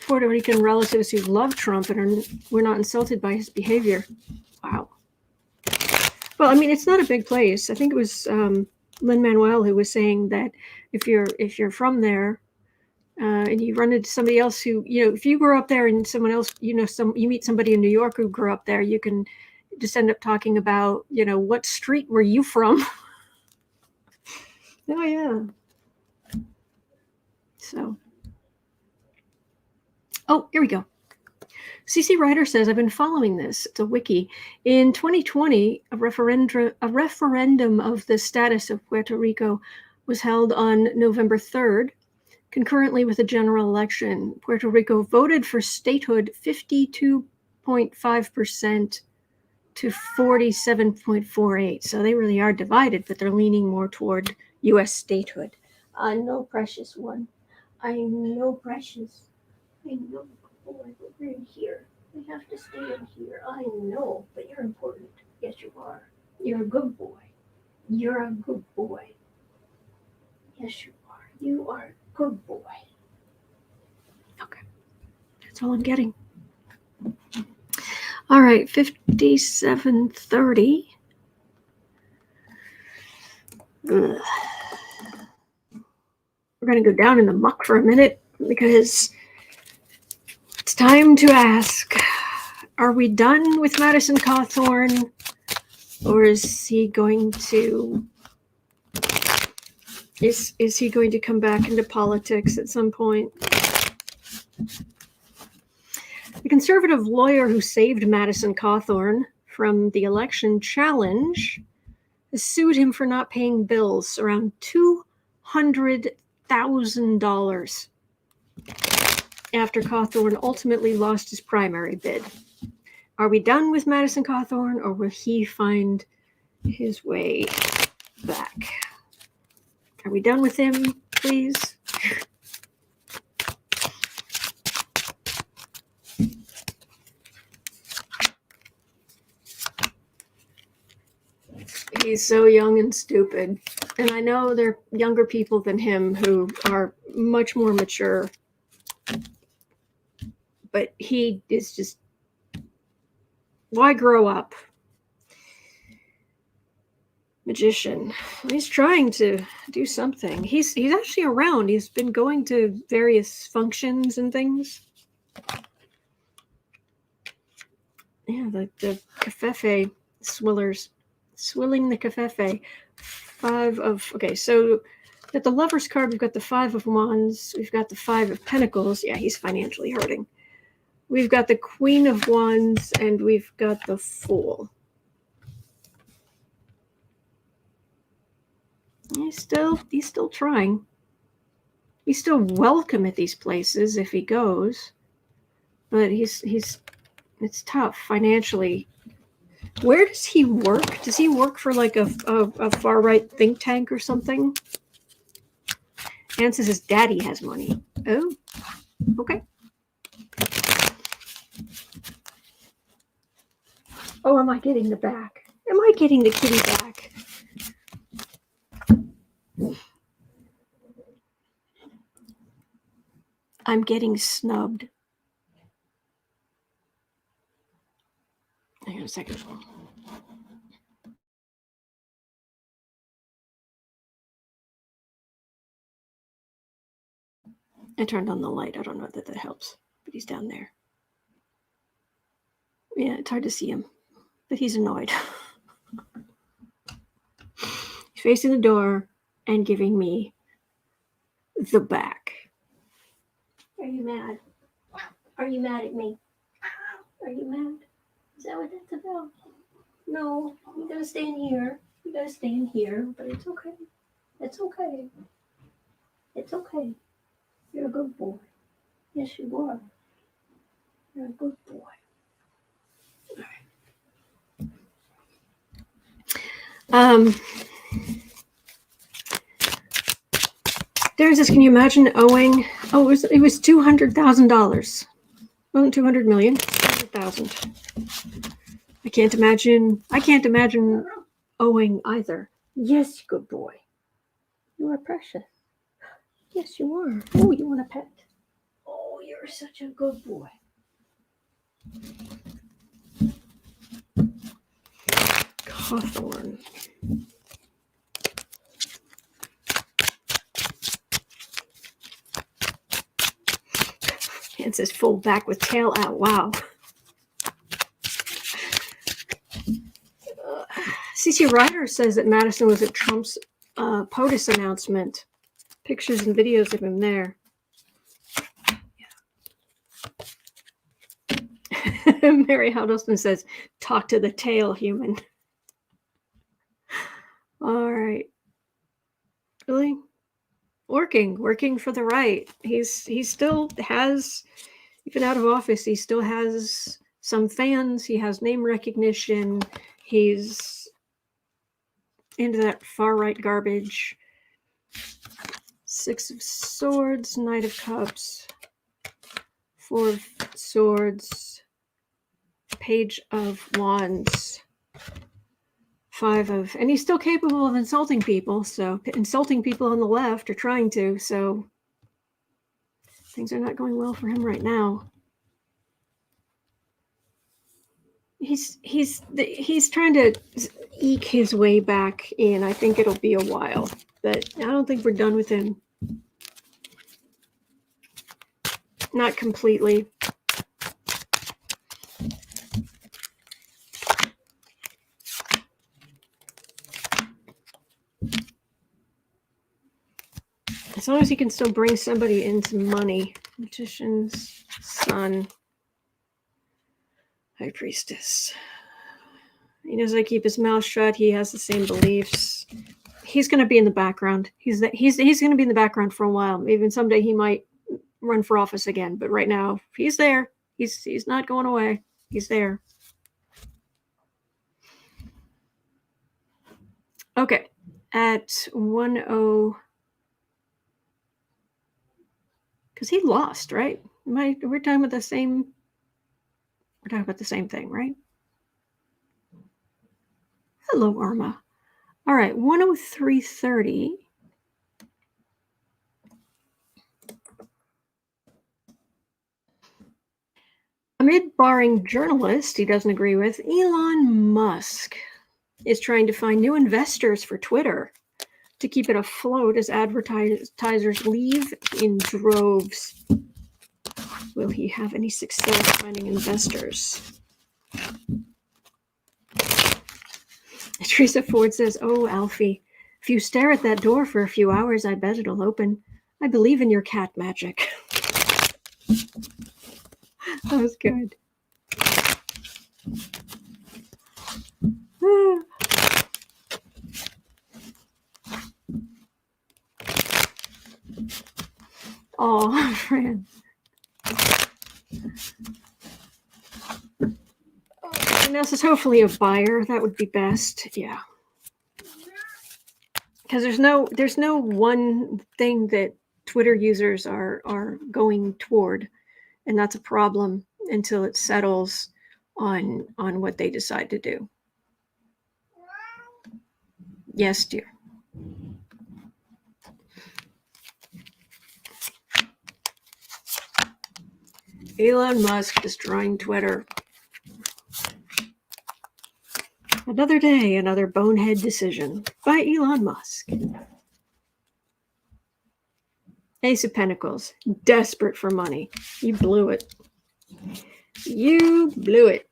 S1: Puerto Rican relatives who love Trump and were not insulted by his behavior. Wow. Well, I mean, it's not a big place. I think it was Lin-Manuel who was saying that if you're from there and you run into somebody else who, if you grew up there and someone else, you meet somebody in New York who grew up there, you can just end up talking about, what street were you from? Oh, yeah. So. Oh, here we go. CC Ryder says, I've been following this. It's a wiki. In 2020, a referendum of the status of Puerto Rico was held on November 3rd, concurrently with a general election. Puerto Rico voted for statehood 52.5% to 47.48%. So they really are divided, but they're leaning more toward U.S. statehood. I know, precious one. I know, precious. I know, boy, but we're in here. We have to stay in here. I know, but you're important. Yes, you are. You're a good boy. You're a good boy. Yes, you are. You are a good boy. Okay. That's all I'm getting. All right, 5730. Ugh. We're going to go down in the muck for a minute because it's time to ask, are we done with Madison Cawthorn, or is he going to come back into politics at some point? The conservative lawyer who saved Madison Cawthorn from the election challenge has sued him for not paying bills, around $200,000, after Cawthorn ultimately lost his primary bid. Are we done with Madison Cawthorn, or will he find his way back? Are we done with him, please? He's so young and stupid. And I know there are younger people than him who are much more mature. But he is just, why grow up? Magician. He's trying to do something. He's actually around. He's been going to various functions and things. Yeah, the cafefe swillers. Swilling the cafefe. Okay, so at the Lover's card, we've got the 5 of Wands. We've got the 5 of Pentacles. Yeah, he's financially hurting. We've got the Queen of Wands, and we've got the Fool. He's still trying. He's still welcome at these places if he goes, but it's tough financially. Where does he work? Does he work for like a far right think tank or something? Anne says his daddy has money. Oh, okay. Oh, am I getting the back? Am I getting the kitty back? I'm getting snubbed. Hang on a second. I turned on the light. I don't know that helps, but he's down there. Yeah, it's hard to see him, but he's annoyed. He's facing the door and giving me the back. Are you mad? Are you mad at me? Are you mad? Is that what that's about? No, you gotta stay in here. You gotta stay in here, but it's okay. It's okay. It's okay. You're a good boy. Yes, you are. You're a good boy. All right. There's this. Can you imagine owing? Oh, it was $200,000. Wasn't 200 million. 200,000. I can't imagine owing either. Yes, good boy. You are precious. Yes, you are. Oh, you want a pet? Oh, you're such a good boy. Cawthorn. It says full back with tail out. Wow. CC Ryder says that Madison was at Trump's POTUS announcement. Pictures and videos of him there. Yeah. Mary Huddleston says, talk to the tail, human. All right. Really? Working for the right. He still has, even out of office, he still has some fans. He has name recognition. He's into that far right garbage. Six of Swords, Knight of Cups, Four of Swords, Page of Wands, and he's still capable of insulting people. So insulting people on the left, or trying to. So things are not going well for him right now. He's trying to eke his way back in. I think it'll be a while, but I don't think we're done with him. Not completely. As long as he can still bring somebody into money. Magician's Sun. High Priestess. He knows how to keep his mouth shut. He has the same beliefs. He's going to be in the background. He's going to be in the background for a while. Even someday he might run for office again. But right now, he's there. He's not going away. He's there. Okay. At 1:00. Because he lost, right? We're talking about the same. We're talking about the same thing, right? Hello, Irma. All right, 1:03:30. Amid barring journalists he doesn't agree with, Elon Musk is trying to find new investors for Twitter to keep it afloat as advertisers leave in droves. Will he have any success finding investors? Teresa Ford says, oh, Alfie, if you stare at that door for a few hours, I bet it'll open. I believe in your cat magic. That was good. Oh, friend. And this is hopefully a buyer. That would be best. Yeah. Because there's no one thing that Twitter users are going toward, and that's a problem until it settles on what they decide to do. Yes, dear. Elon Musk destroying Twitter. Another day, another bonehead decision by Elon Musk. Ace of Pentacles, desperate for money. You blew it. You blew it.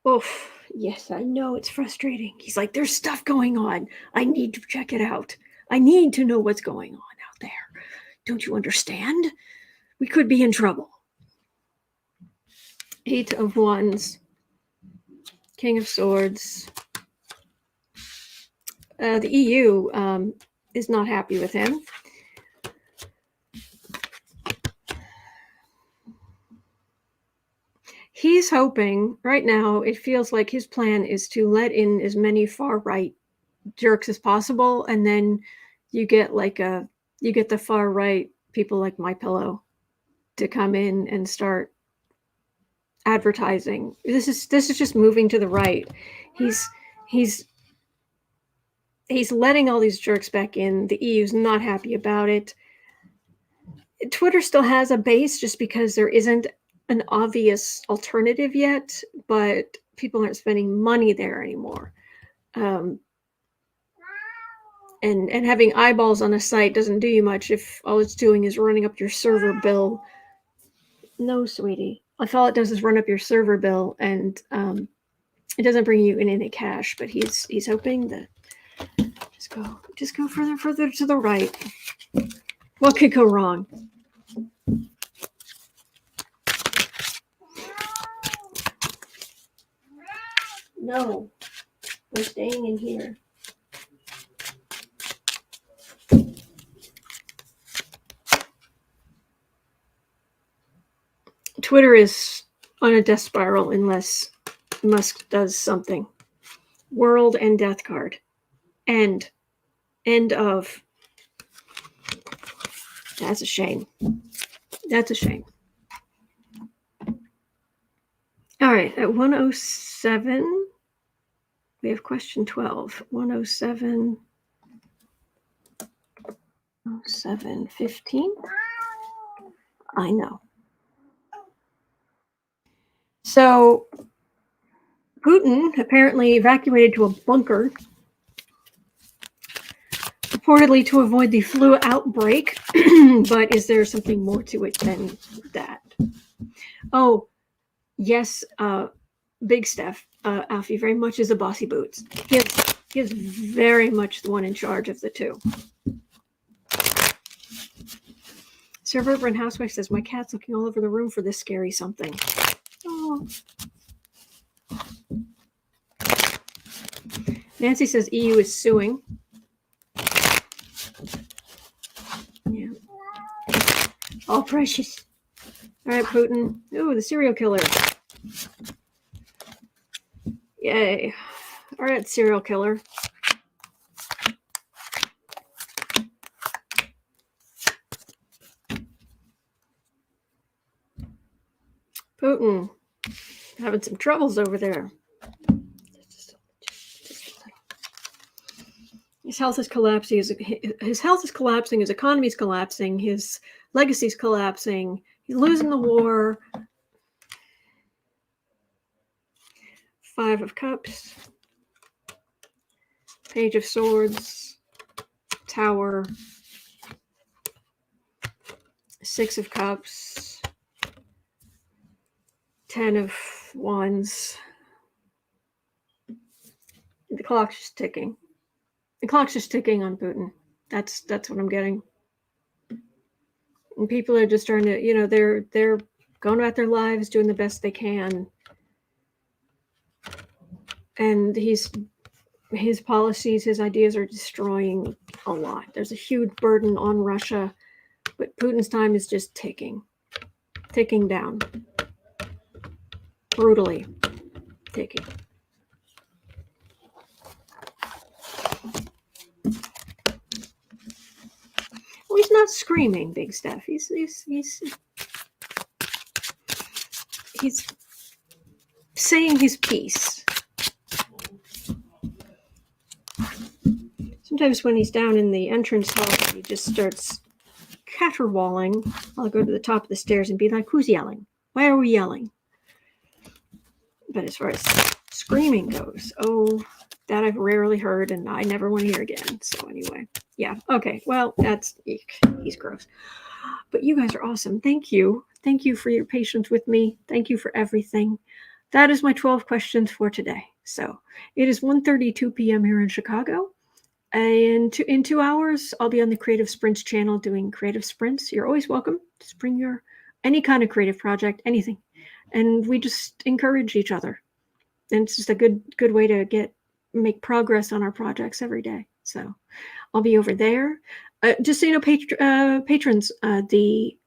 S1: Oof. Yes, I know it's frustrating. He's like, there's stuff going on. I need to check it out. I need to know what's going on out there. Don't you understand? We could be in trouble. Eight of Wands. King of Swords. The EU is not happy with him. He's hoping, right now, it feels like his plan is to let in as many far-right jerks as possible and then you get the far right people like MyPillow to come in and start advertising. This is just moving to the right. He's letting all these jerks back in. The EU's not happy about it. Twitter still has a base just because there isn't an obvious alternative yet, but people aren't spending money there anymore. And having eyeballs on a site doesn't do you much if all it's doing is running up your server bill. No, sweetie. If all it does is run up your server bill, and it doesn't bring you in any cash. But he's hoping that just go further to the right. What could go wrong? No, we're staying in here. Twitter is on a death spiral unless Musk does something. World and death card. End of. That's a shame. That's a shame. All right, at 107, we have question 12. 107, 7:15. I know. So Putin apparently evacuated to a bunker, purportedly to avoid the flu outbreak. But is there something more to it than that? Oh, yes, Big Steph, Alfie very much is a bossy boots. He is very much the one in charge of the two. Suburban Housewife says, my cat's looking all over the room for this scary something. Oh. Nancy says EU is suing. Yeah. All precious. All right, Putin. Ooh, the serial killer. Yay. All right, serial killer. Putin, having some troubles over there. His health is collapsing. His health is collapsing. His economy is collapsing. His legacy is collapsing. He's losing the war. 5 of Cups. Page of Swords. Tower. 6 of Cups. 10 of Wands. The clock's just ticking. The clock's just ticking on Putin. That's what I'm getting. And people are just trying to, they're going about their lives, doing the best they can. And his policies, his ideas are destroying a lot. There's a huge burden on Russia, but Putin's time is just ticking down. Brutally ticking. Well, he's not screaming, Big Steph. He's saying his piece. Sometimes when he's down in the entrance hall, he just starts caterwauling. I'll go to the top of the stairs and be like, who's yelling? Why are we yelling? But as far as screaming goes, that I've rarely heard and I never want to hear again. So anyway, yeah. Okay. Well, he's gross. But you guys are awesome. Thank you. Thank you for your patience with me. Thank you for everything. That is my 12 questions for today. So it is 1:32 p.m. here in Chicago. And in 2 hours, I'll be on the Creative Sprints channel doing creative sprints. You're always welcome. Just bring any kind of creative project, anything. And we just encourage each other. And it's just a good way to make progress on our projects every day. So I'll be over there. Just so you know, patrons, the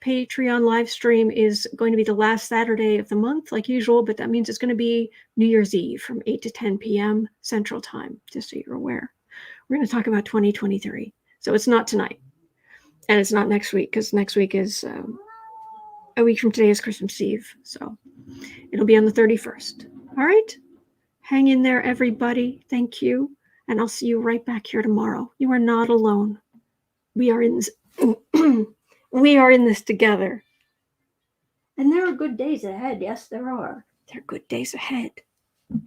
S1: Patreon live stream is going to be the last Saturday of the month, like usual, but that means it's going to be New Year's Eve from 8 to 10 p.m. Central Time, just so you're aware. We're going to talk about 2023. So it's not tonight. And it's not next week, because next week is a week from today is Christmas Eve. So it'll be on the 31st. All right. Hang in there, everybody. Thank you. And I'll see you right back here tomorrow. You are not alone. We are in this. We are in this together. And there are good days ahead. Yes, there are. There are good days ahead.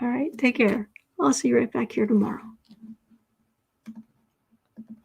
S1: All right. Take care. I'll see you right back here tomorrow.